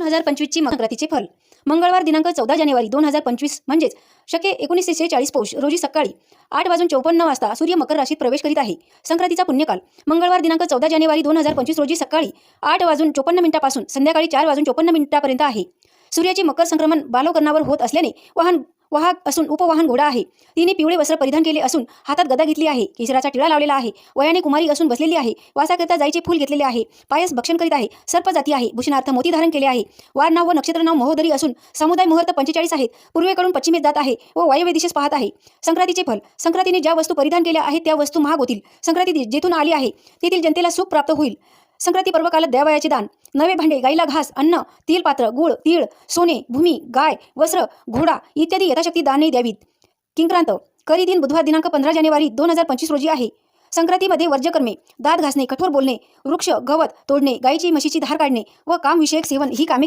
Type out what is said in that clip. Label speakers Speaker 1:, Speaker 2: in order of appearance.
Speaker 1: 2025ची संक्रांतीचे फल. मंगळवार दिनांक 14 जानेवारी 2025 म्हणजेच शके 1946 पौष रोजी सकाळी 8:54 सूर्य मकर राशीत प्रवेश करीत आहे. संक्रांतीचा पुण्यकाल मंगळवार दिनांक 14 जानेवारी 2025 रोजी सकाळी 8:54 पासून संध्याकाळी 4:54 आहे. सूर्याचे मकर संक्रमण बालोकर्णावर होत असल्याने वाहक असून उपवाहन घोडा आहे. तिने पिवळे वस्त्र परिधान केले असून हातात गदा घेतली आहे. केशराचा टिळा लावलेला आहे. वयाने कुमारी असून बसलेली आहे. वासाकरिता जायचे फूल घेतलेले आहे. पायस भक्षण करीत आहे. सर्प जाती आहे. भूषणार्थ मोती धारण केले आहे. वार नाव व नक्षत्र नाव महोदरी असून समुदाय मुहूर्त 45 आहेत. पूर्वेकडून पश्चिमेत जात आहे व वायव्य दिशेस पाहत आहे. संक्रांतीचे फल. संक्रांतीने ज्या वस्तू परिधान केल्या आहेत त्या वस्तू महाग होतील. संक्रांती जेथून आली आहे तेथील जनतेला सुख प्राप्त होईल. संक्रांती पर्वकालात द्यावयाचे दान. नवे भांडे, गाईला घास, अन्न, तेल पात्र, गुळ, तीळ, सोने, भूमी, गाय, वस्त्र, घोडा इत्यादी यथाशक्ती दाने द्यावीत. किंक्रांत. करी दिन बुधवार दिनांक 15 जानेवारी 2025 रोजी आहे. संक्रांतीमध्ये वर्ज्यकर्मे, दात घासणे, कठोर बोलणे, वृक्ष गवत तोडणे, गायीची म्हशीची धार काढणे व कामविषयक सेवन ही कामे